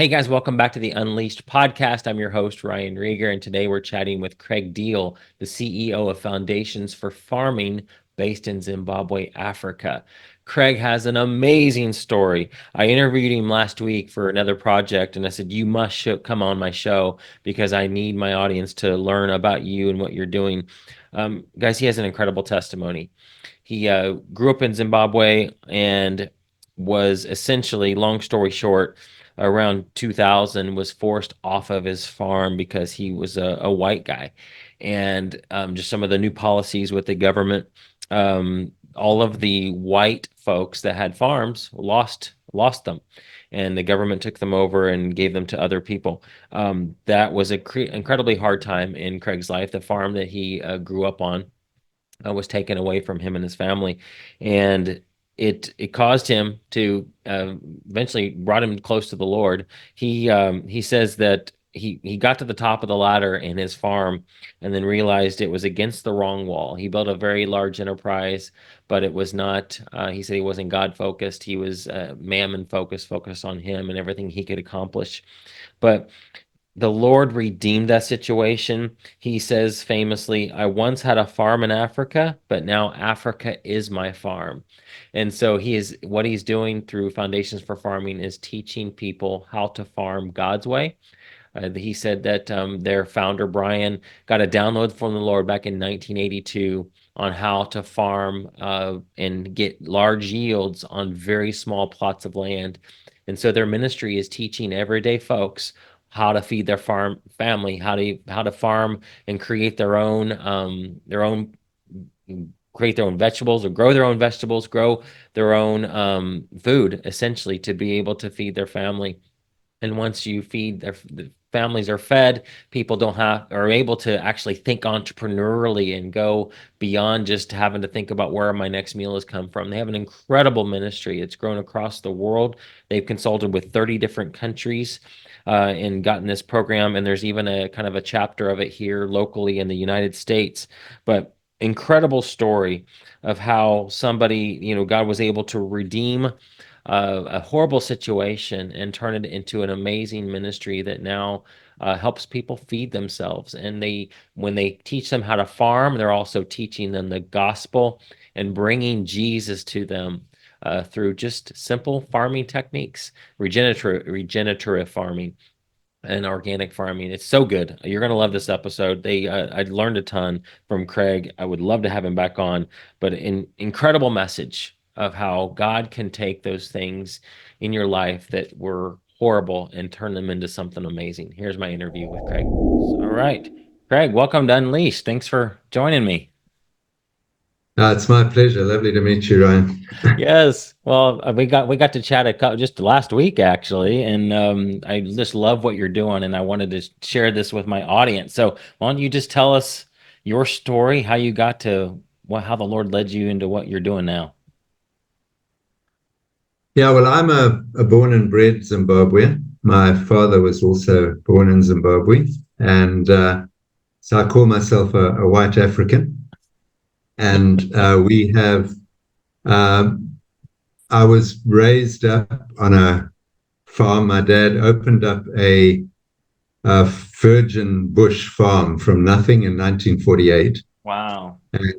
Hey guys, welcome back to the Unleashed podcast. I'm your host, Ryan Rieger, and today we're chatting with Craig Deall, the CEO of Foundations for Farming based in Zimbabwe, Africa. Craig has an amazing story. I interviewed him last week for another project, and I said, You must come on my show because I need my audience to learn about you and what you're doing. Guys, he has an incredible testimony. He grew up in Zimbabwe and was essentially, long story short, around 2000 was forced off of his farm because he was a white guy, and just some of the new policies with the government. All of the white folks that had farms lost them, and the government took them over and gave them to other people. That was an incredibly hard time in Craig's life. The farm that he grew up on was taken away from him and his family, and it caused him to eventually brought him close to the Lord. He says that he got to the top of the ladder in his farm and then realized it was against the wrong wall. He built a very large enterprise, but it was not. He said he wasn't God focused. He was mammon focused on him and everything he could accomplish. But the Lord redeemed that situation. He says famously, I once had a farm in Africa, but now Africa is my farm. And so what he's doing through Foundations for Farming is teaching people how to farm God's way. He said that their founder, Brian, got a download from the Lord back in 1982 on how to farm and get large yields on very small plots of land. And so their ministry is teaching everyday folks how to feed their farm family, how to farm and create create their own vegetables or grow their own vegetables, grow their own food, essentially, to be able to feed their family. And once you feed the families are fed, people don't have are able to actually think entrepreneurially and go beyond just having to think about where my next meal has come from. They have an incredible ministry. It's grown across the world. They've consulted with 30 different countries and gotten this program. And there's even a kind of a chapter of it here locally in the United States. But incredible story of how somebody, God was able to redeem a horrible situation and turn it into an amazing ministry that now helps people feed themselves. And when they teach them how to farm, they're also teaching them the gospel and bringing Jesus to them through just simple farming techniques, regenerative farming and organic farming. It's so good. You're going to love this episode. I learned a ton from Craig. I would love to have him back on, but an incredible message of how God can take those things in your life that were horrible and turn them into something amazing. Here's my interview with Craig. All right. Craig, welcome to Unleashed. Thanks for joining me. It's my pleasure. Lovely to meet you, Ryan. Yes. Well, we got to chat just last week actually, and I just love what you're doing, and I wanted to share this with my audience. So why don't you just tell us your story, how you got to how the Lord led you into what you're doing now? Yeah, well, I'm a born and bred Zimbabwean. My father was also born in Zimbabwe, and so I call myself a white African. And we have, uh, I was raised up on a farm. My dad opened up a virgin bush farm from nothing in 1948. Wow. And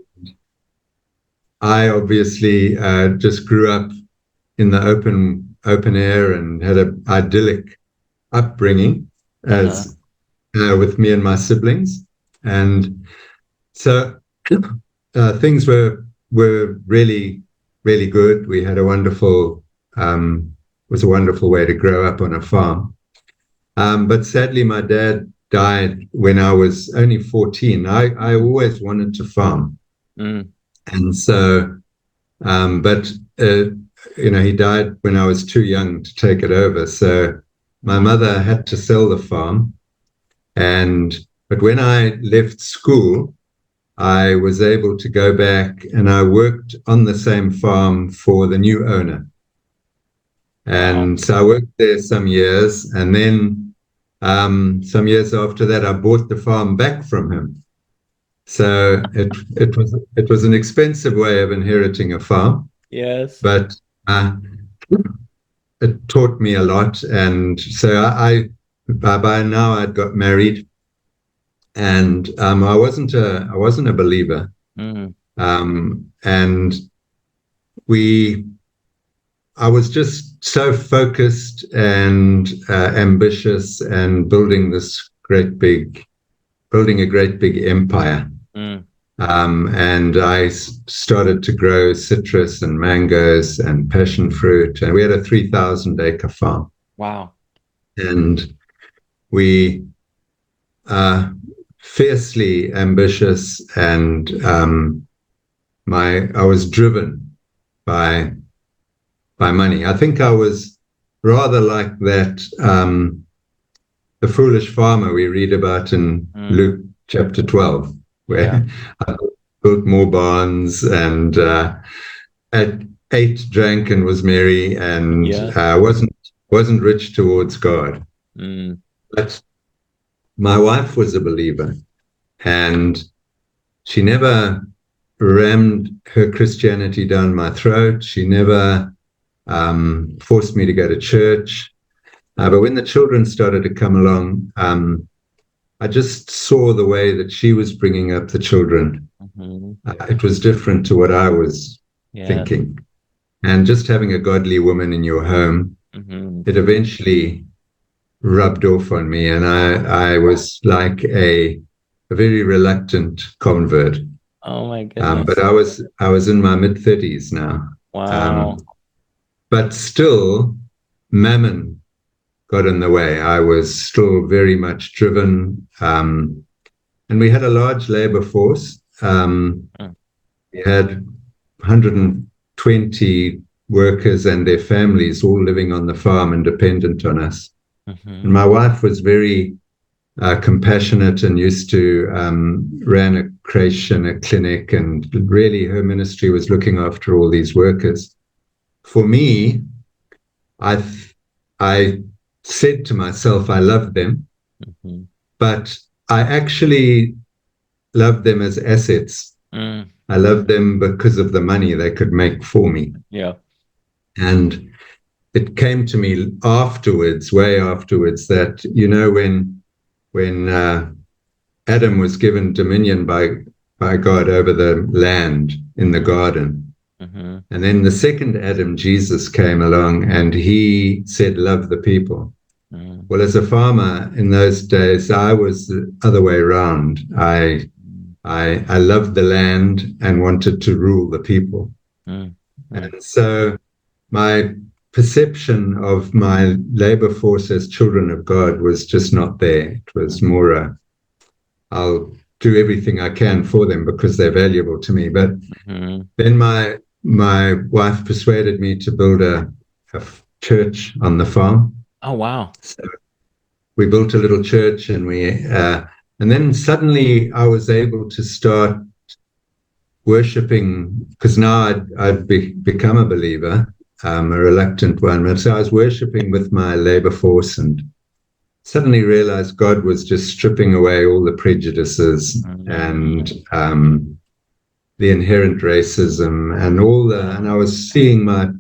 I obviously just grew up in the open air and had an idyllic upbringing Uh-huh. as with me and my siblings, and so things were really good. We had a wonderful was a wonderful way to grow up on a farm. But sadly, my dad died when I was only 14. I always wanted to farm, Mm. and so but he died when I was too young to take it over. So my mother had to sell the farm. And but when I left school, I was able to go back and I worked on the same farm for the new owner. Wow. And so I worked there some years, and then some years after that, I bought the farm back from him. So it was an expensive way of inheriting a farm, Yes. but uh, it taught me a lot. And so by now I'd got married, and I wasn't a believer. Mm, And we I was just so focused and ambitious and building a great big empire. mm. And I started to grow citrus and mangoes and passion fruit. And we had a 3,000-acre farm. Wow. And we fiercely ambitious, and I was driven by money. I think I was rather like that, the foolish farmer we read about in Luke chapter 12, where Yeah. I built more barns and ate, drank, and was merry, and Yeah. wasn't rich towards God. Mm, But my wife was a believer, and she never rammed her Christianity down my throat. She never forced me to go to church. But when the children started to come along, I just saw the way that she was bringing up the children. mhm. It was different to what I was Yeah. thinking. And just having a godly woman in your home, Mhm. it eventually rubbed off on me. And I was like a very reluctant convert. Oh my But goodness. I was in my mid-30s now. Um, Wow. but still, mammon got in the way. I was still very much driven. And we had a large labor force. Mm, We had 120 workers and their families all living on the farm and dependent on us. And mhm. my wife was very compassionate and used to ran a creche and a clinic, and really her ministry was looking after all these workers. For me, I I said to myself, I love them, Mhm. but I actually love them as assets. Mm, I love them because of the money they could make for me. yeah. And it came to me afterwards, way afterwards, that when Adam was given dominion by God over the land in the Mm, garden, mhm. and then the second Adam, Jesus, came along and he said, "Love the people." Mm, Well, as a farmer in those days, I was the other way around. mm, I loved the land and wanted to rule the people. mm, mm, And so my perception of my labor force as children of God was just not there. It was mhm. more I'll do everything I can for them because they're valuable to me. But Mhm. then my wife persuaded me to build a church on the farm. Oh wow. So we built a little church, and then suddenly I was able to start worshiping, because now I'd become a believer, a reluctant one. But so I was worshiping with my labor force, and suddenly realized God was just stripping away all the prejudices Mm, and the inherent racism and and I was seeing my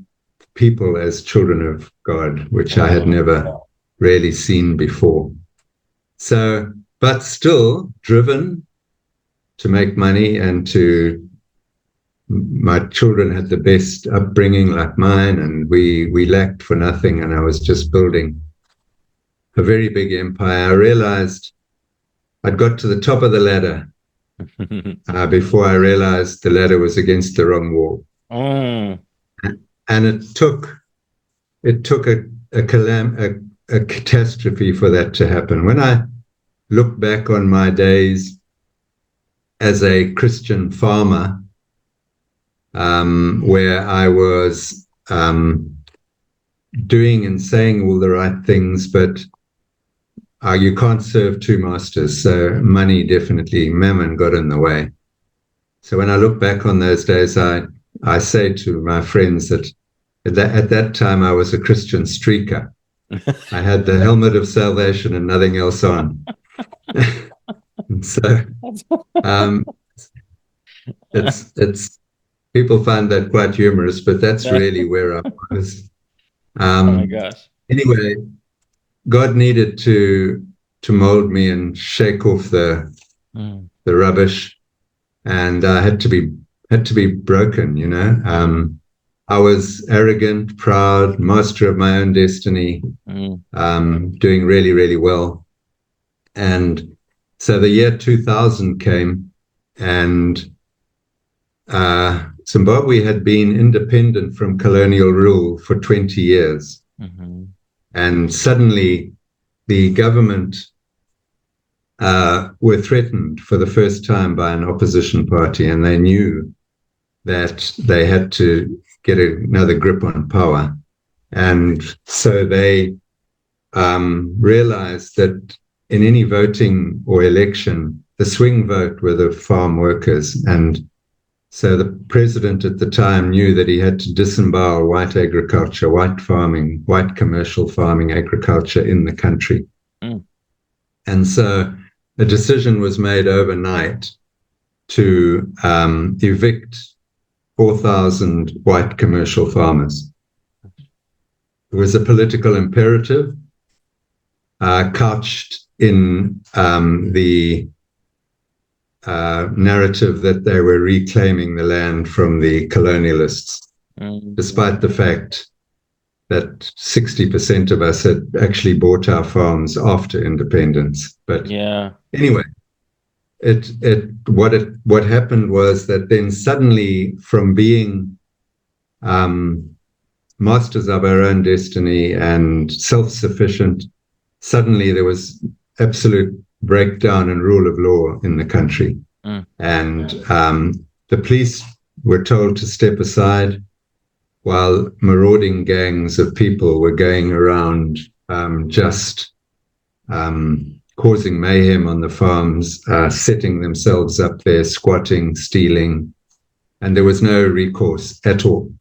people as children of God, which I had mm, never really seen before. So, but still driven to make money and to my children had the best upbringing like mine, and we lacked for nothing, and I was just building a very big empire. I realized I'd got to the top of the ladder before I realized the ladder was against the wrong wall, mm, and it took a catastrophe for that to happen. When I look back on my days as a Christian farmer, where I was doing and saying all the right things, but you can't serve two masters. So money, definitely, mammon got in the way. So when I look back on those days, I say to my friends that at that time I was a Christian streaker. I had the helmet of salvation and nothing else on. And so um, it's people find that quite humorous, but that's that- really where I was. Oh my Um, gosh. anyway, God needed to mold me and shake off Mm, the rubbish, and I had to be broken. mm, I was arrogant, proud, master of my own destiny, mm, doing really, really well. And so the year 2000 came, and Zimbabwe had been independent from colonial rule for 20 years. mhm, And suddenly the government were threatened for the first time by an opposition party, and they knew that they had to get another grip on power. And so they realized that in any voting or election, the swing vote were the farm workers. And so the president at the time knew that he had to disembowel white agriculture, white farming, white commercial farming agriculture in the country. mm. And so a decision was made overnight to evict 4,000 white commercial farmers. It was a political imperative couched in the narrative that they were reclaiming the land from the colonialists, despite the fact that 60% of us had actually bought our farms after independence. But Yeah. anyway, what happened was that then suddenly, from being masters of our own destiny and self-sufficient, suddenly there was absolute breakdown in rule of law in the country. Mm, And the police were told to step aside while marauding gangs of people were going around just causing mayhem on the farms, setting themselves up there, squatting, stealing, and there was no recourse at all.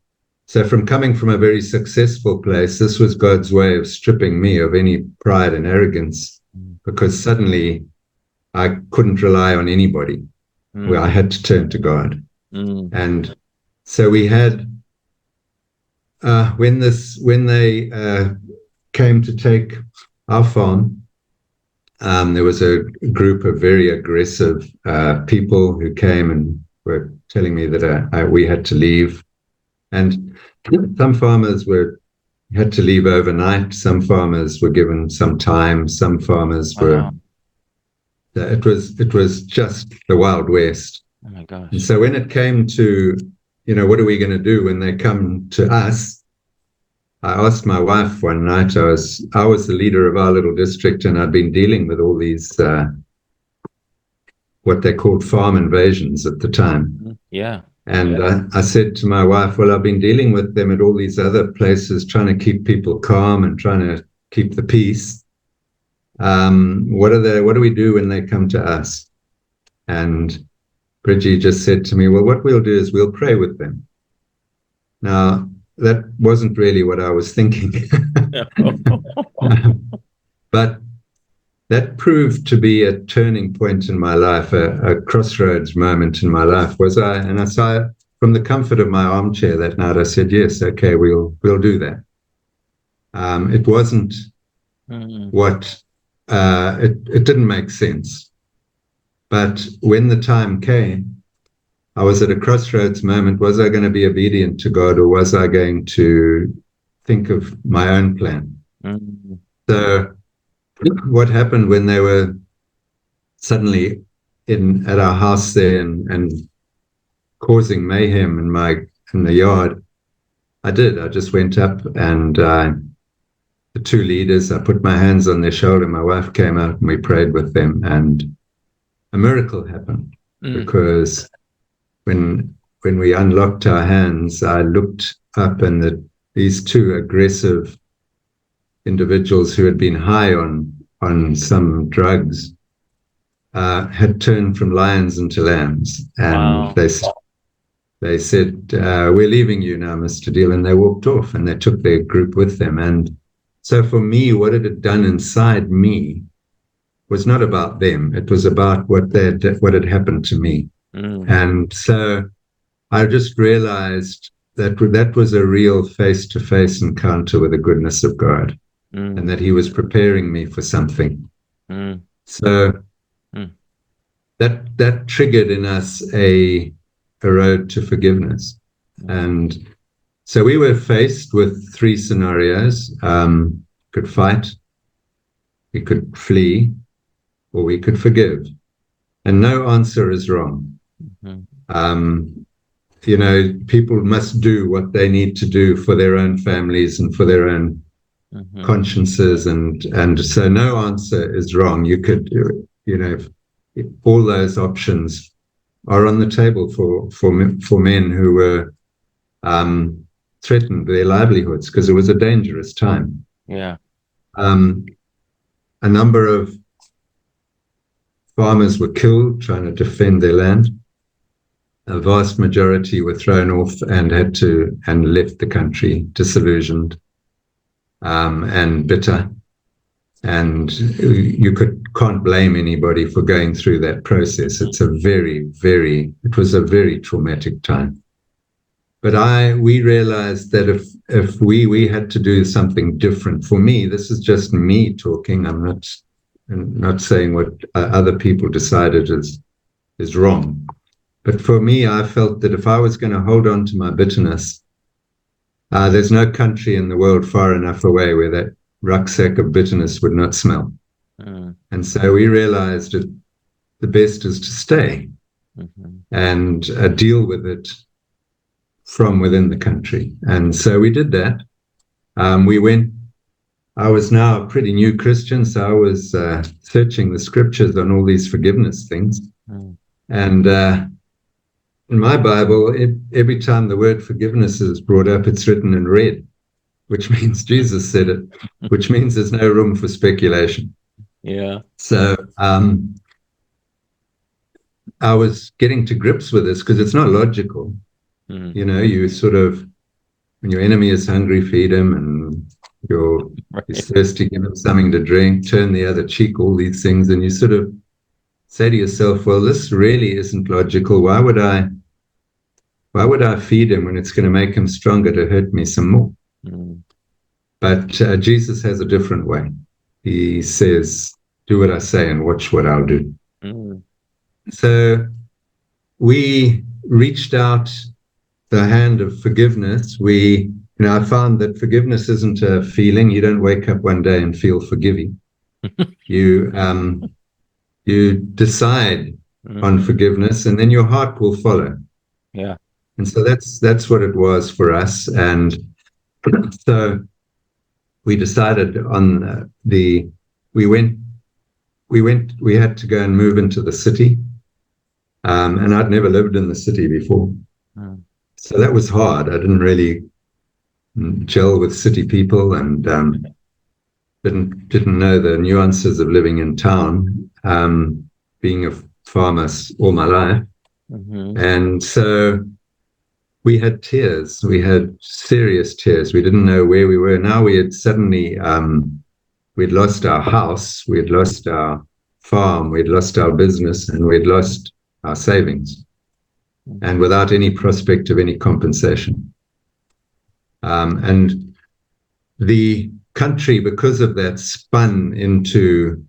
So, from coming from a very successful place, this was God's way of stripping me of any pride and arrogance, mm, because suddenly I couldn't rely on anybody. Where I mm, had to turn to God. mm, And so we had when they came to take our farm, there was a group of very aggressive people who came and were telling me that we had to leave. And some farmers had to leave overnight. Some farmers were given some time. Some farmers were. wow. It was just the Wild West. Oh my And gosh. so when it came to, what are we going to do when they come to us? I asked my wife one night. I was the leader of our little district, and I'd been dealing with all these what they called farm invasions at the time. Yeah. And I said to my wife, "Well, I've been dealing with them at all these other places, trying to keep people calm and trying to keep the peace. What do we do when they come to us?" And Bridgie just said to me, "Well, what we'll do is we'll pray with them." Now, that wasn't really what I was thinking. But that proved to be a turning point in my life, a crossroads moment in my life. And I saw it from the comfort of my armchair that night. I said, "Yes, okay, we'll do that." It wasn't Mm, what it didn't make sense. But when the time came, I was at a crossroads moment. Was I going to be obedient to God, or was I going to think of my own plan? mm, So what happened when they were suddenly at our house there and causing mayhem in the yard? I just went up, and the two leaders, I put my hands on their shoulder. My wife came out and we prayed with them, and a miracle happened, mm. because when we unlocked our hands, I looked up, and these two aggressive individuals who had been high on some drugs had turned from lions into lambs, and Wow. they said, "We're leaving you now, Mr. Deall," and they walked off, and they took their group with them. And so for me, what it had done inside me was not about them; it was about what had happened to me. Mm, And so I just realized that was a real face-to-face encounter with the goodness of God, and that He was preparing me for something. So that triggered in us a road to forgiveness. And so we were faced with three scenarios. Could fight, we could flee, or we could forgive. And no answer is wrong. People must do what they need to do for their own families and for their own consciences. And so no answer is wrong. You could, all those options are on the table for men who were threatened their livelihoods because it was a dangerous time. Yeah. A number of farmers were killed trying to defend their land. A vast majority were thrown off and left the country disillusioned and bitter. And you can't blame anybody for going through that process. It was a very traumatic time. But we realized that if we had to do something different, for me, this is just me talking. I'm not saying what other people decided is wrong. But for me, I felt that if I was going to hold on to my bitterness, there's no country in the world far enough away where that rucksack of bitterness would not smell. And so we realized that the best is to stay and deal with it from within the country. And so we did that. I was now a pretty new Christian, so I was searching the scriptures on all these forgiveness things. And in my Bible, every time the word forgiveness is brought up, it's written in red, which means Jesus said it, which means there's no room for speculation. Yeah. So I was getting to grips with this because it's not logical. You sort of, when your enemy is hungry, feed him, and he's thirsty, give him something to drink, turn the other cheek, all these things. And you sort of say to yourself, well, this really isn't logical. Why would I feed him when it's going to make him stronger to hurt me some more? But Jesus has a different way. He says, do what I say and watch what I'll do. So we reached out the hand of forgiveness. I found that forgiveness isn't a feeling. You don't wake up one day and feel forgiving. You decide on forgiveness, and then your heart will follow. Yeah. And so that's what it was for us. And so we decided on we had to go and move into the city. And I'd never lived in the city before. So that was hard. I didn't really gel with city people and didn't know the nuances of living in town, being a farmer all my life. And so we had tears. We had serious tears. We didn't know where we were. Now we had suddenly, we'd lost our house, we'd lost our farm, we'd lost our business, and we'd lost our savings, and without any prospect of any compensation. And the country, because of that, spun into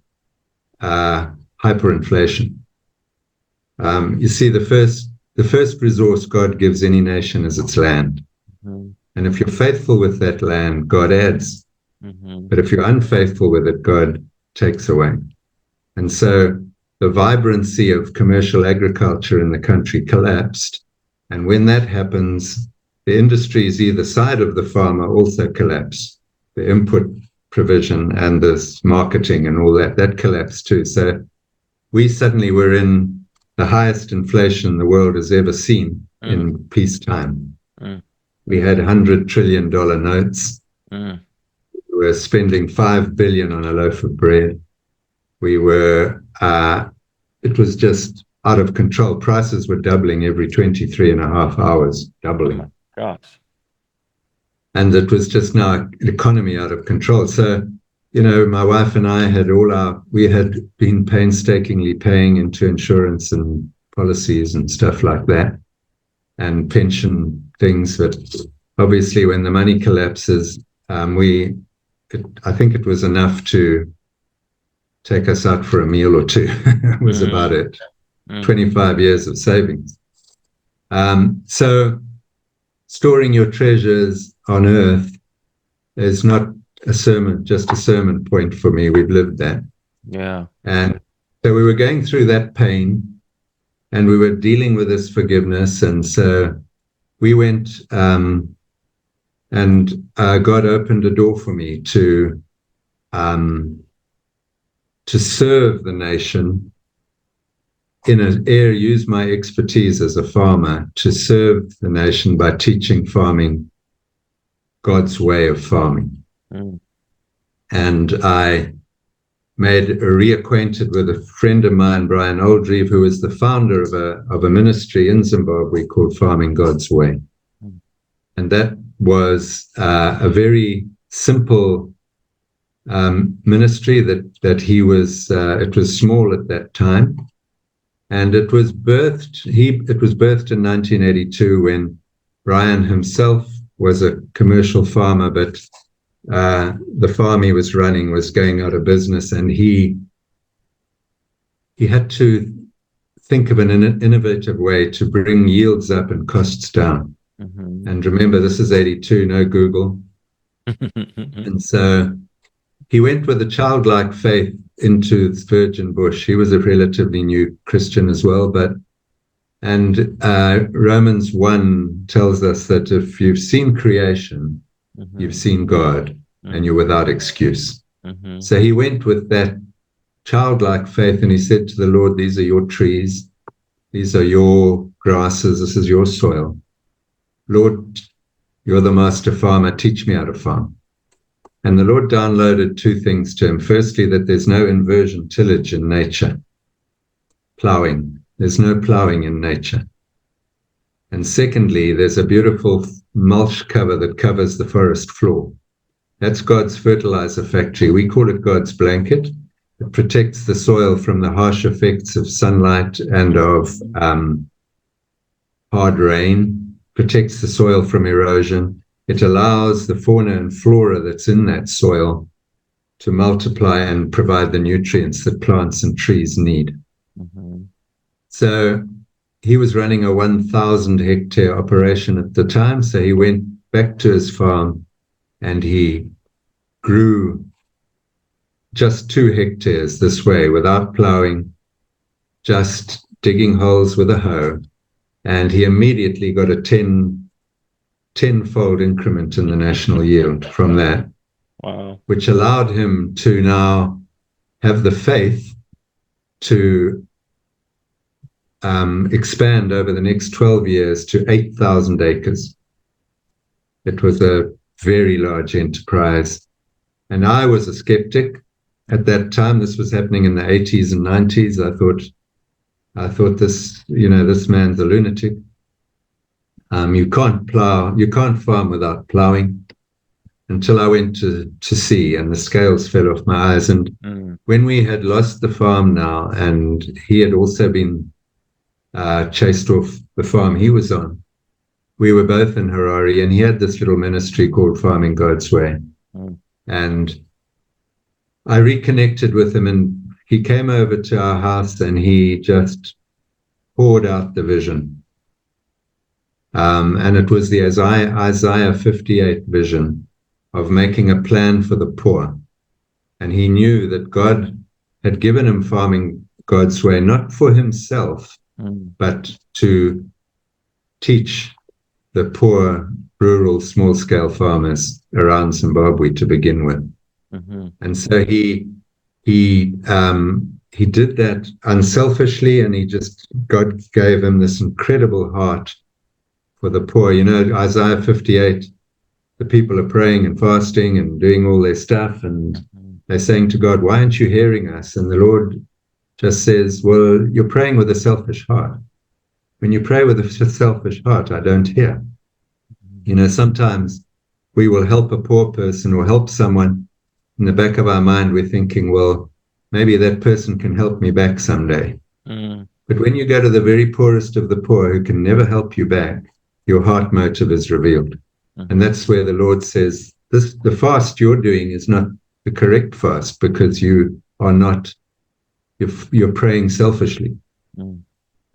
hyperinflation. You see, the first resource God gives any nation is its land. And if you're faithful with that land, God adds. But if you're unfaithful with it, God takes away. And so the vibrancy of commercial agriculture in the country collapsed. And when that happens, the industries either side of the farmer also collapse. The input provision and this marketing and all that collapsed too. So we suddenly were in the highest inflation the world has ever seen in peacetime. We had $100 trillion notes. We were spending $5 billion on a loaf of bread. We were, it was just out of control. Prices were doubling every 23 and a half hours, doubling. Oh my gosh. And it was just now an economy out of control. So, my wife and I we had been painstakingly paying into insurance and policies and stuff like that, and pension things, but obviously when the money collapses, I think it was enough to take us out for a meal or two. It was about it. 25 years of savings. So storing your treasures on earth is not just a sermon point for me. We've lived that. Yeah. And so we were going through that pain, and we were dealing with this forgiveness. And so we went, and God opened a door for me to serve the nation use my expertise as a farmer to serve the nation by teaching farming, God's way of farming. And I made reacquainted with a friend of mine, Brian Oldreeve, who was the founder of a ministry in Zimbabwe called Farming God's Way. And that was a very simple ministry that he was. It was small at that time, and it was birthed. It was birthed in 1982 when Brian himself was a commercial farmer, but the farm he was running was going out of business, and he had to think of an innovative way to bring yields up and costs down. And remember, this is 82, no Google. And so he went with a childlike faith into the virgin bush. He was a relatively new Christian as well, and Romans 1 tells us that if you've seen creation, you've seen God, and you're without excuse. So he went with that childlike faith, and he said to the Lord, these are your trees, these are your grasses, this is your soil. Lord, you're the master farmer, teach me how to farm. And the Lord downloaded two things to him. Firstly, that there's no inversion tillage in nature. Plowing. There's no plowing in nature. And secondly, there's a beautiful mulch cover that covers the forest floor. That's God's fertilizer factory. We call it God's blanket. It protects the soil from the harsh effects of sunlight and of hard rain, protects the soil from erosion. It allows the fauna and flora that's in that soil to multiply and provide the nutrients that plants and trees need. So he was running a 1,000 hectare operation at the time. So he went back to his farm and he grew just 2 hectares this way without plowing, just digging holes with a hoe. And he immediately got a 10-fold increment in the national yield from that. Wow. Which allowed him to now have the faith to expand over the next 12 years to 8,000 acres. It was a very large enterprise. And I was a skeptic at that time. This was happening in the 80s and 90s. I thought this, this man's a lunatic. You can't farm without plowing, until I went to see, and the scales fell off my eyes. And when we had lost the farm now, and he had also been chased off the farm he was on, we were both in Harare, and he had this little ministry called Farming God's Way. And I reconnected with him, and he came over to our house, and he just poured out the vision. And it was the Isaiah 58 vision of making a plan for the poor. And he knew that God had given him Farming God's Way, not for himself, but to teach the poor, rural, small-scale farmers around Zimbabwe to begin with. And so he did that unselfishly, and God gave him this incredible heart for the poor. Isaiah 58, the people are praying and fasting and doing all their stuff, and they're saying to God, why aren't you hearing us? And the Lord just says, well, you're praying with a selfish heart. When you pray with a selfish heart, I don't hear. Sometimes we will help a poor person or help someone. In the back of our mind, we're thinking, well, maybe that person can help me back someday. But when you go to the very poorest of the poor who can never help you back, your heart motive is revealed. And that's where the Lord says, the fast you're doing is not the correct fast, because you are not, you're praying selfishly.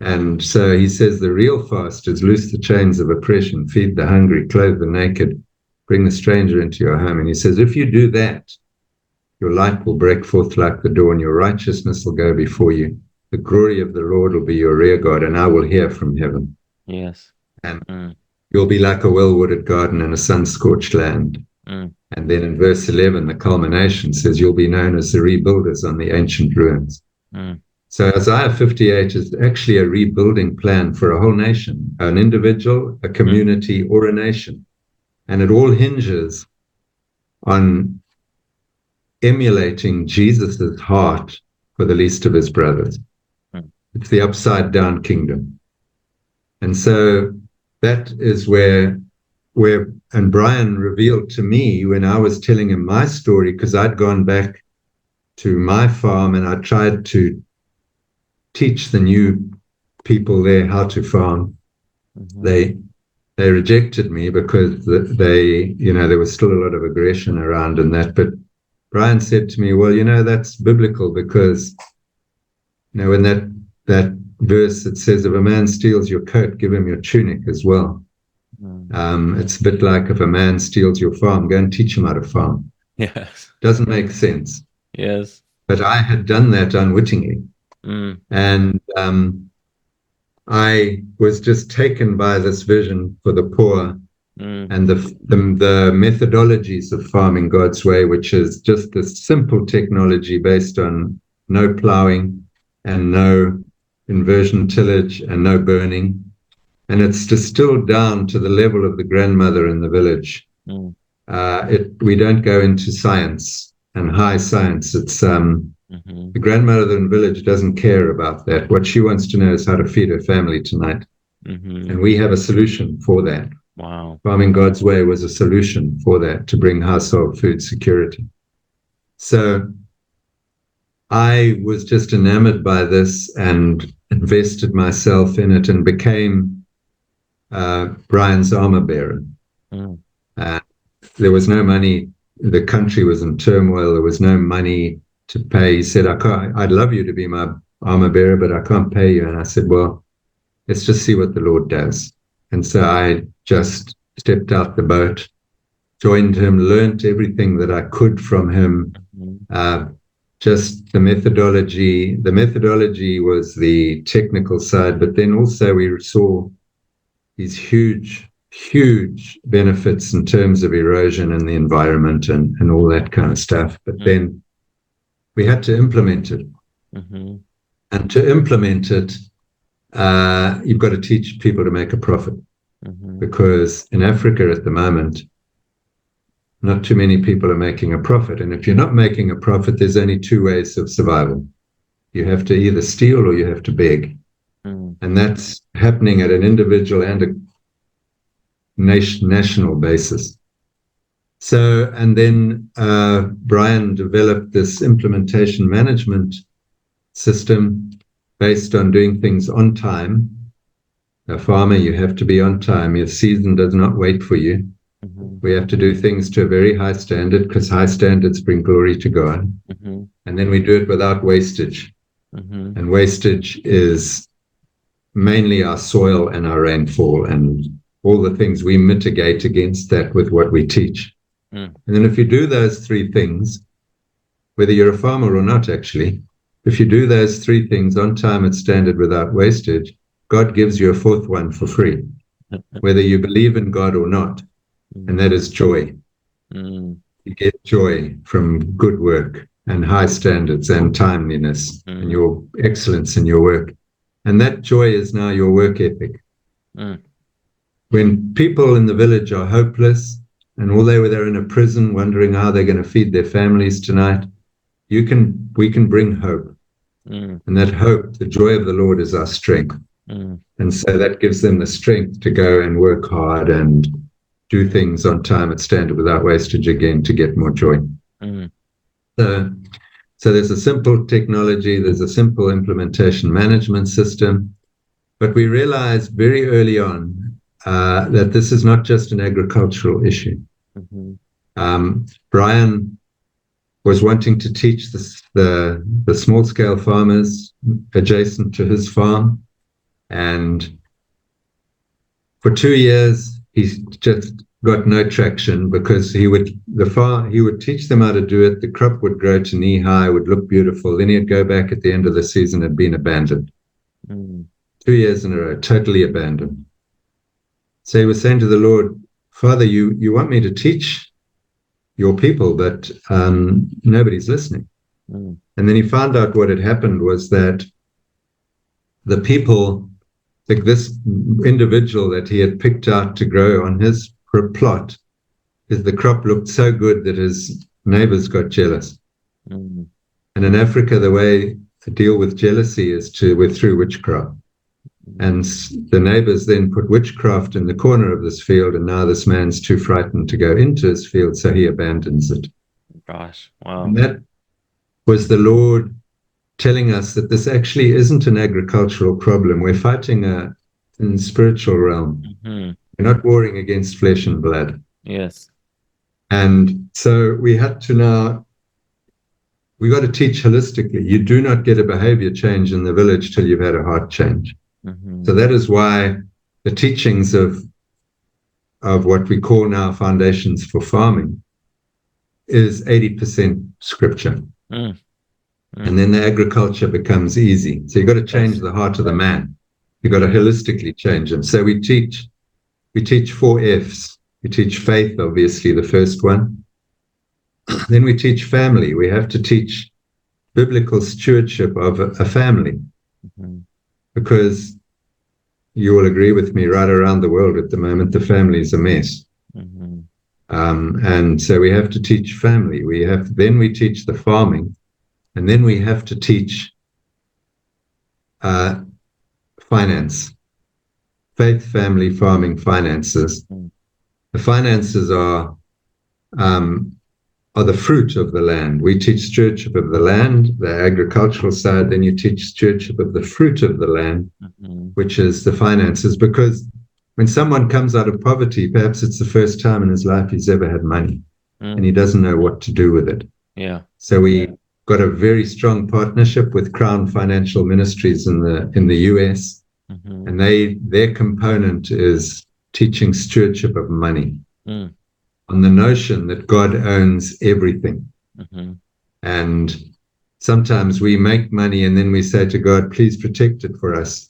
And so he says the real fast is loose the chains of oppression, feed the hungry, clothe the naked, bring the stranger into your home. And he says, if you do that, your light will break forth like the dawn, your righteousness will go before you. The glory of the Lord will be your rear guard, and I will hear from heaven. Yes. And you'll be like a well-watered garden in a sun-scorched land. And then in verse 11, the culmination says, you'll be known as the rebuilders on the ancient ruins. So Isaiah 58 is actually a rebuilding plan for a whole nation, an individual, a community, or a nation. And it all hinges on emulating Jesus's heart for the least of his brothers. It's the upside down kingdom. And so that is where and Brian revealed to me when I was telling him my story, because I'd gone back to my farm and I tried to teach the new people there how to farm. They rejected me because there was still a lot of aggression around and that. But Brian said to me, well, that's biblical, because in that verse it says, if a man steals your coat, give him your tunic as well. It's a bit like if a man steals your farm, go and teach him how to farm. Yes. Doesn't make sense. Yes. But I had done that unwittingly. And I was just taken by this vision for the poor and the methodologies of farming God's way, which is just this simple technology based on no plowing and no inversion tillage and no burning. And it's distilled down to the level of the grandmother in the village. We don't go into science and high science. It's the grandmother in the village doesn't care about that. What she wants to know is how to feed her family tonight. And we have a solution for that. Wow. Farming God's way was a solution for that, to bring household food security. So I was just enamored by this and invested myself in it and became Brian's armor bearer. There was no money. The country was in turmoil. There was no money to pay. He said, I'd love you to be my armor bearer, but I can't pay you. And I said, well, let's just see what the Lord does. And so I just stepped out the boat, joined him, learned everything that I could from him. Just the methodology. The methodology was the technical side, but then also we saw these huge benefits in terms of erosion and the environment and all that kind of stuff. But then we had to implement it. And to implement it, you've got to teach people to make a profit. Because in Africa at the moment, not too many people are making a profit. And if you're not making a profit, there's only two ways of survival. You have to either steal or you have to beg. And that's happening at an individual and a national basis. So, and then Brian developed this implementation management system based on doing things on time. A farmer, you have to be on time. Your season does not wait for you. We have to do things to a very high standard, because high standards bring glory to God. And then we do it without wastage. And wastage is mainly our soil and our rainfall and all the things we mitigate against that with what we teach. And then if you do those three things, whether you're a farmer or not, actually, if you do those three things on time at standard without wastage, God gives you a fourth one for free, whether you believe in God or not. And that is joy. You get joy from good work and high standards and timeliness and your excellence in your work. And that joy is now your work ethic. When people in the village are hopeless and all they're in a prison wondering how they're going to feed their families tonight, we can bring hope. And that hope, the joy of the Lord, is our strength. And so that gives them the strength to go and work hard and do things on time at standard without wastage again to get more joy. So there's a simple technology, there's a simple implementation management system, but we realized very early on that this is not just an agricultural issue. Brian was wanting to teach the small-scale farmers adjacent to his farm, and for 2 years he just got no traction, because he would teach them how to do it. The crop would grow to knee high, would look beautiful. Then he'd go back at the end of the season, had been abandoned. 2 years in a row, totally abandoned. So he was saying to the Lord, Father, you want me to teach your people, but nobody's listening. And then he found out what had happened was that the people, like this individual that he had picked out to grow on his plot, the crop looked so good that his neighbors got jealous. And in Africa, the way to deal with jealousy is through witchcraft. And the neighbors then put witchcraft in the corner of this field, and now this man's too frightened to go into his field, so he abandons it. Gosh, wow. And that was the Lord telling us that this actually isn't an agricultural problem. We're fighting in the spiritual realm. We're not warring against flesh and blood. Yes. And so we got to teach holistically. You do not get a behavior change in the village till you've had a heart change. So that is why the teachings of what we call now foundations for farming is 80% scripture. And then the agriculture becomes easy. So you've got to change the heart of the man. You've got to holistically change him. So we teach 4 F's. We teach faith, obviously, the first one. Then we teach family. We have to teach biblical stewardship of a family. Because you will agree with me, right around the world at the moment, the family is a mess. And so we have to teach family. Then we teach the farming, and then we have to teach finance, faith, family, farming, finances. The finances are the fruit of the land. We teach stewardship of the land, the agricultural side. Then you teach stewardship of the fruit of the land, which is the finances. Because when someone comes out of poverty, perhaps it's the first time in his life he's ever had money, and he doesn't know what to do with it. So we got a very strong partnership with Crown Financial Ministries in the US, and their component is teaching stewardship of money. On the notion that God owns everything. And sometimes we make money and then we say to God, please protect it for us.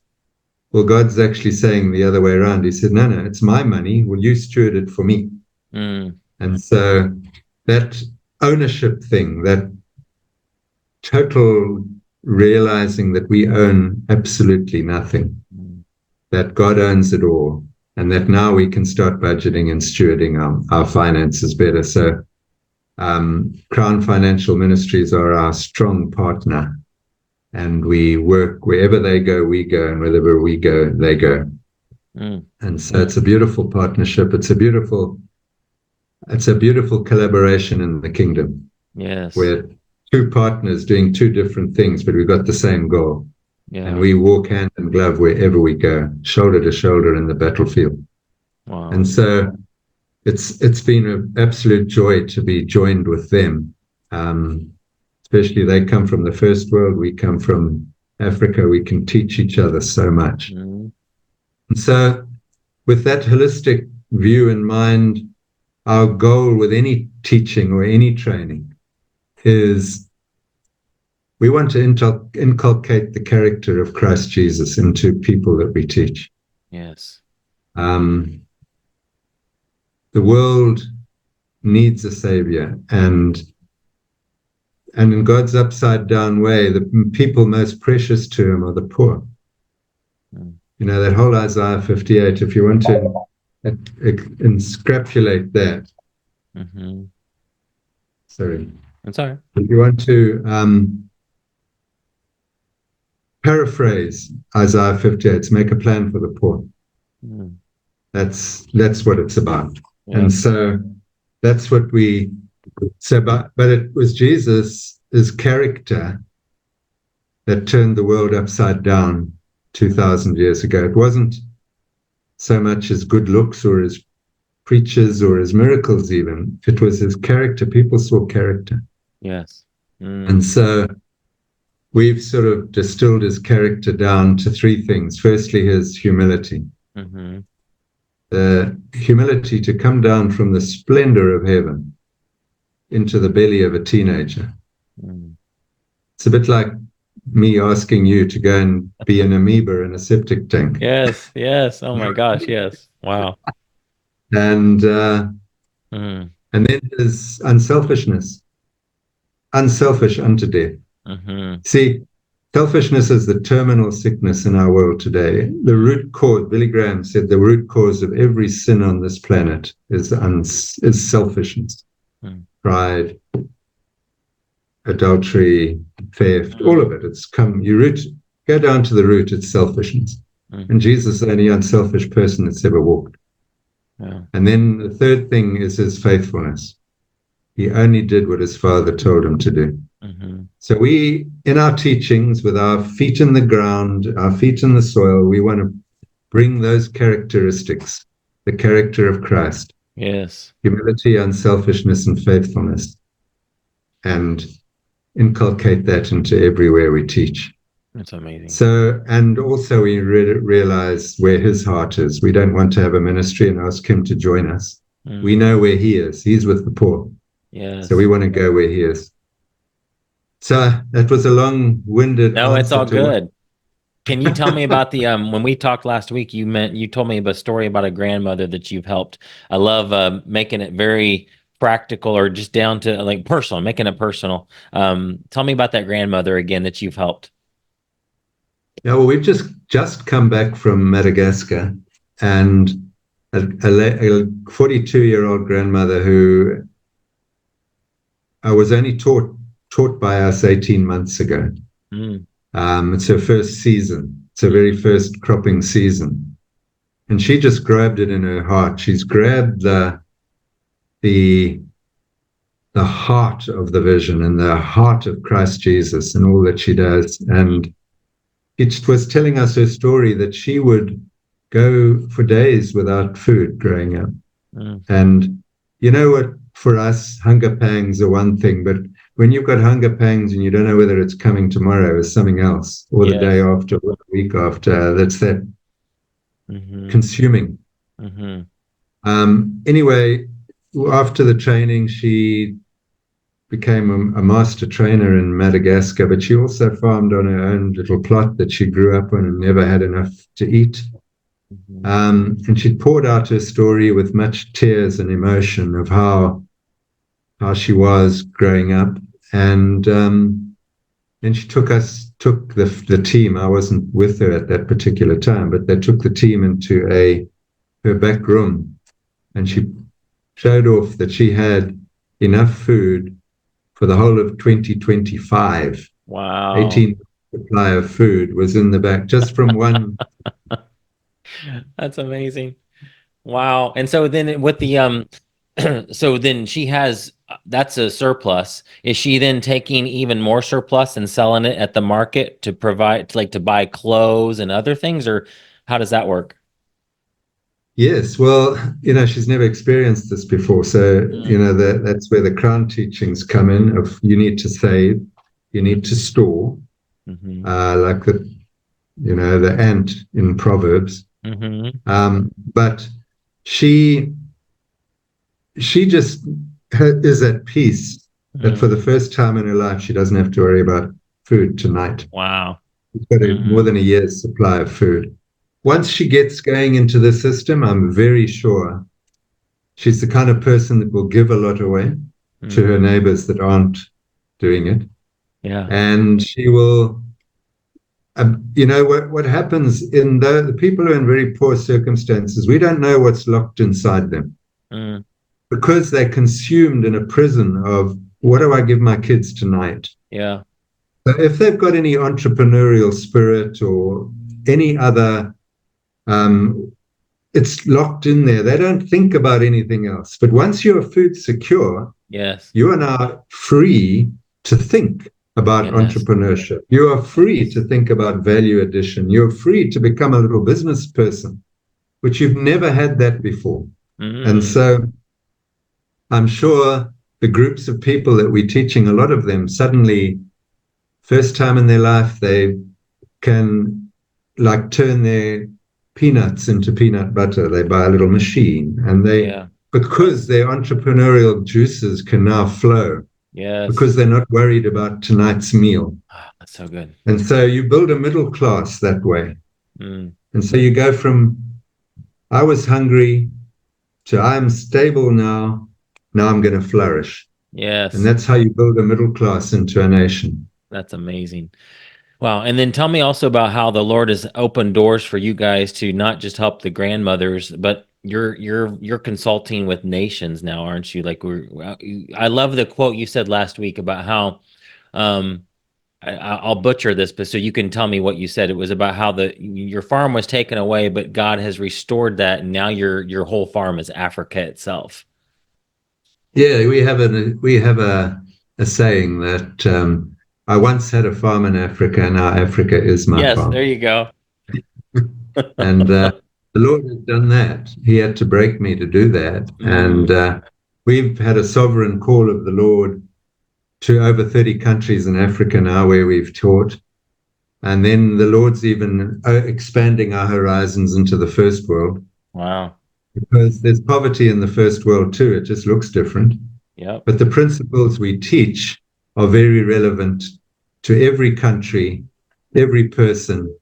Well, God's actually saying the other way around. He said, no, it's my money. Will you steward it for me? And so that ownership thing, that total realizing that we own absolutely nothing, that God owns it all, and that now we can start budgeting and stewarding our finances better. So Crown Financial Ministries are our strong partner, and we work wherever they go, we go, and wherever we go, they go. And so it's a beautiful partnership. It's a beautiful collaboration in the kingdom. Yes. We're 2 partners doing 2 different things, but we've got the same goal. And we walk hand in glove wherever we go, shoulder to shoulder in the battlefield. Wow. And so it's been an absolute joy to be joined with them. Especially they come from the first world, we come from Africa. We can teach each other so much. And so with that holistic view in mind, our goal with any teaching or any training is we want to inculcate the character of Christ Jesus into people that we teach. Yes. The world needs a savior, and in God's upside down way, the people most precious to him are the poor. You know, that whole Isaiah 58, if you want to inscrapulate that. Sorry. I'm sorry. If you want to paraphrase Isaiah 58, to make a plan for the poor. That's what it's about. And so that's what but it was Jesus' character that turned the world upside down 2,000 years ago. It wasn't so much his good looks or his preachers or his miracles even. It was his character. People saw character. Yes. And so we've sort of distilled his character down to three things. Firstly, his humility. Mm-hmm. The humility to come down from the splendor of heaven into the belly of a teenager. It's a bit like me asking you to go and be an amoeba in a septic tank. Yes, yes. Oh my gosh, yes. Wow. And then his unselfishness, unselfish unto death. See, selfishness is the terminal sickness in our world today. The root cause, Billy Graham said, the root cause of every sin on this planet is selfishness, pride, adultery, theft, all of it. It's go down to the root, it's selfishness. And Jesus is the only unselfish person that's ever walked. Yeah. And then the third thing is his faithfulness. He only did what his Father told him to do. So we, in our teachings, with our feet in the ground, our feet in the soil, we want to bring those characteristics, the character of Christ. Yes. Humility, unselfishness, and faithfulness. And inculcate that into everywhere we teach. That's amazing. So, and also we realize where his heart is. We don't want to have a ministry and ask him to join us. We know where he is. He's with the poor. Yes. So we want to go where he is. So that was a long-winded No, it's all good. Can you tell me about the when we talked last week, you told me about a story about a grandmother that you've helped. I love making it very practical or just down to like personal, making it personal. Tell me about that grandmother again that you've helped. Yeah, well, we've just come back from Madagascar, and a 42-year-old grandmother who I was only taught by us 18 months ago. It's her first season. It's her very first cropping season. And she just grabbed it in her heart. She's grabbed the heart of the vision and the heart of Christ Jesus and all that she does. And it was telling us her story that she would go for days without food growing up. And you know what, for us, hunger pangs are one thing, but when you've got hunger pangs and you don't know whether it's coming tomorrow or something else, or the day after, or the week after, that's that consuming. Anyway, after the training, she became a master trainer in Madagascar, but she also farmed on her own little plot that she grew up on and never had enough to eat. And she poured out her story with much tears and emotion of how she was growing up. And she took the team. I wasn't with her at that particular time, but they took the team into her back room, and she showed off that she had enough food for the whole of 2025. Wow. 18 supply of food was in the back just from one. That's amazing. Wow. And so then with the so then she has that's a surplus. Is she then taking even more surplus and selling it at the market to provide to buy clothes and other things, or how does that work? Yes, well, she's never experienced this before. So, that's where the crown teachings come in of you need to save, you need to store, like the ant in Proverbs. But she just is at peace that for the first time in her life, she doesn't have to worry about food tonight. Wow. She's got more than a year's supply of food. Once she gets going into the system, I'm very sure she's the kind of person that will give a lot away to her neighbors that aren't doing it. Yeah. And she will, what happens in the people who are in very poor circumstances, we don't know what's locked inside them. Because they're consumed in a prison of, what do I give my kids tonight? Yeah. So if they've got any entrepreneurial spirit or any other, it's locked in there. They don't think about anything else. But once you're food secure, you are now free to think about entrepreneurship. You are free to think about value addition. You're free to become a little business person. which you've never had that before. And Mm. so I'm sure the groups of people that we're teaching, a lot of them suddenly, first time in their life, they can like turn their peanuts into peanut butter. They buy a little machine and they, Yeah. because their entrepreneurial juices can now flow, Yes. because they're not worried about tonight's meal. Ah, that's so good. And so you build a middle class that way. Mm. And so you go from, I was hungry to I'm stable now. Now I'm going to flourish. And Yes. that's how you build a middle class into a nation. That's amazing. Wow. And then tell me also about how the Lord has opened doors for you guys to not just help the grandmothers, but you're consulting with nations now, aren't you? Like I love the quote you said last week about how um I'll butcher this, but so you can tell me what you said. It was about how your farm was taken away, but God has restored that, and now your whole farm is Africa itself. Yeah, we have a saying that I once had a farm in Africa, and now Africa is my Yes, there farm. you go. And the Lord has done that. He had to break me to do that. And Mm, we've had a sovereign call of the Lord to over 30 countries in Africa now where we've taught. And then the Lord's even expanding our horizons into the first world wow. because there's poverty in the first world too. It just looks different. Yep. But the principles we teach are very relevant to every country, every person,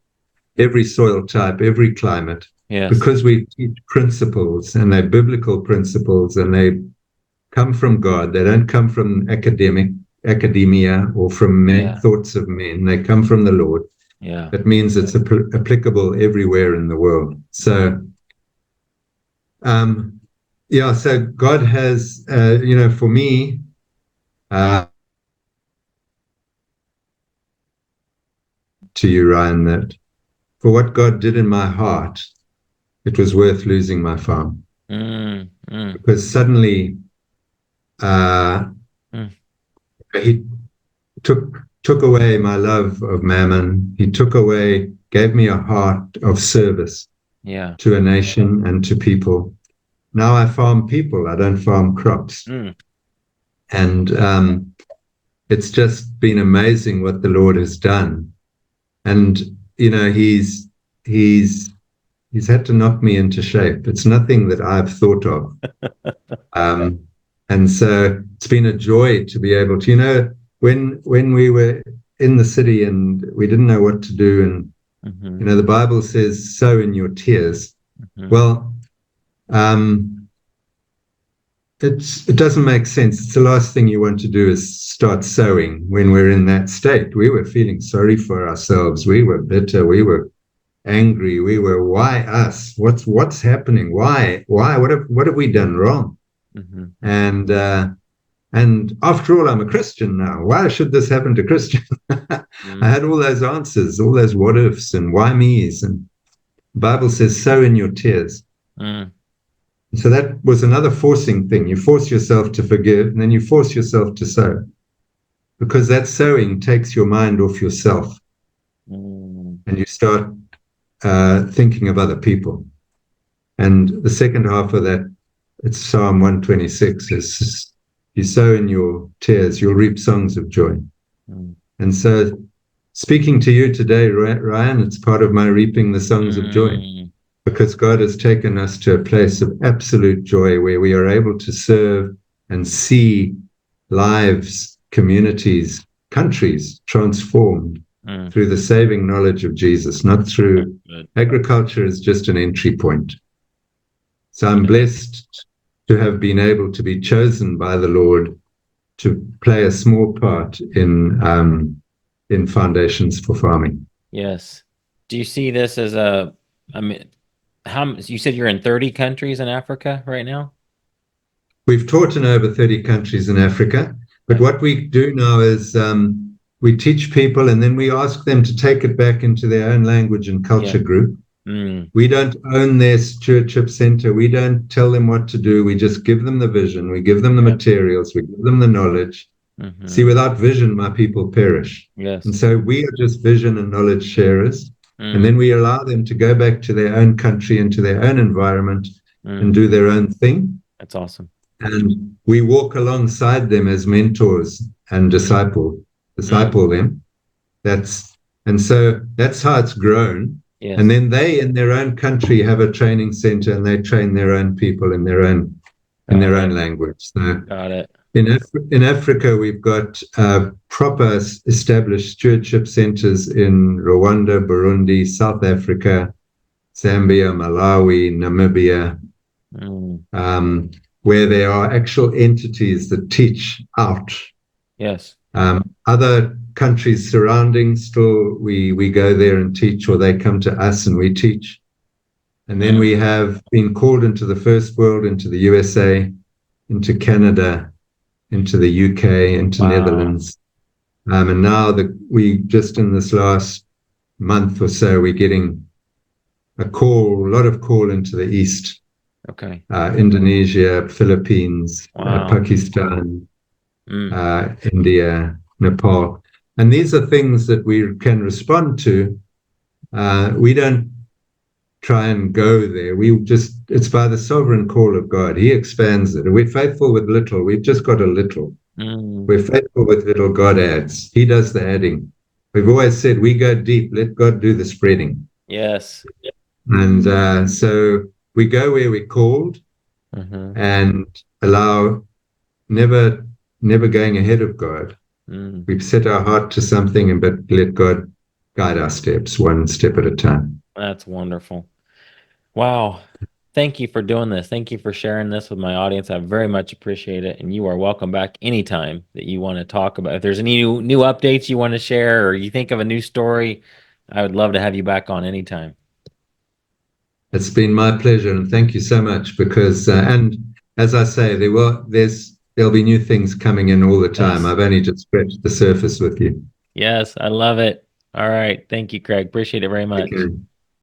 every soil type, every climate, Yes. because we teach principles and they're biblical principles and they come from God. They don't come from academia or from Yeah. thoughts of men. They come from the Lord. Yeah. That means it's applicable everywhere in the world. So, um, yeah, so God has, for me, uh, to you, Ryan, that for what God did in my heart, it was worth losing my farm Mm, mm, because suddenly uh, mm. He took away my love of mammon. He took away, gave me a heart of service Yeah. to a nation and to people. Now I farm people. I don't farm crops, Mm, and it's just been amazing what the Lord has done. And he's he's had to knock me into shape. It's nothing that I've thought of. Um, and so it's been a joy to be able to, when we were in the city and we didn't know what to do, and mm-hmm, the Bible says, "Sow in your tears." mm-hmm. Well, um, it doesn't make sense. It's the last thing you want to do is start sowing when we're in that state. We were feeling sorry for ourselves. We were bitter. We were angry. We were, why us? What's happening? Why? What have we done wrong? Mm-hmm. And after all, I'm a Christian now. Why should this happen to Christians? I Mm, had all those answers, all those what ifs and why me's. And the Bible says, sow in your tears. mm, So that was another forcing thing. You force yourself to forgive, and then you force yourself to sow, because that sowing takes your mind off yourself mm. and you start thinking of other people. And the second half of that, it's Psalm 126, is you sow in your tears, you'll reap songs of joy. Mm, And so, speaking to you today, Ryan, it's part of my reaping the songs of joy, mm, because God has taken us to a place of absolute joy where we are able to serve and see lives, communities, countries transformed mm. through the saving knowledge of Jesus, not That's through good. agriculture is just an entry point. So I'm Yeah. blessed to have been able to be chosen by the Lord to play a small part in foundations for farming. Yes. Do you see this as I mean, you said you're in 30 countries in Africa right now? We've taught in over 30 countries in Africa, but Okay. what we do now is we teach people and then we ask them to take it back into their own language and Yeah. culture group. Mm, We don't own their stewardship center. We don't tell them what to do. We just give them the vision. We give them the yep. materials. We give them the knowledge. Mm-hmm. See, without vision, my people perish. And Yes. so we are just vision and knowledge sharers. And then we allow them to go back to their own country and to their own environment and do their own thing. That's awesome. And we walk alongside them as mentors and disciple them. And so that's how it's grown. Yes. And then they in their own country have a training center and they train their own people in their own language. So got it. In Africa, we've got proper established stewardship centers in Rwanda, Burundi, South Africa, Zambia, Malawi, Namibia, where there are actual entities that teach out. Yes. Other countries surrounding, still we go there and teach, or they come to us and we teach. And then we have been called into the first world, into the USA, into Canada, into the UK, into Netherlands. And now we just in this last month or so, we're getting a lot of call into the East. Okay. Indonesia, Philippines, Pakistan, India, Nepal. And these are things that we can respond to. We don't try and go there. It's by the sovereign call of God. He expands it. We're faithful with little. We've just got a little. We're faithful with little. God adds. He does the adding. We've always said we go deep. Let God do the spreading. Yes. And so we go where we're called and allow never going ahead of God. We've set our heart to something, but let God guide our steps one step at a time. That's wonderful. Wow. Thank you for doing this. Thank you for sharing this with my audience. I very much appreciate it. And you are welcome back anytime that you want to talk about. If there's any new updates you want to share or you think of a new story, I would love to have you back on anytime. It's been my pleasure, and thank you so much because, and as I say, there'll be new things coming in all the time. Yes. I've only just scratched the surface with you. Yes, I love it. All right. Thank you, Craig. Appreciate it very much. Okay.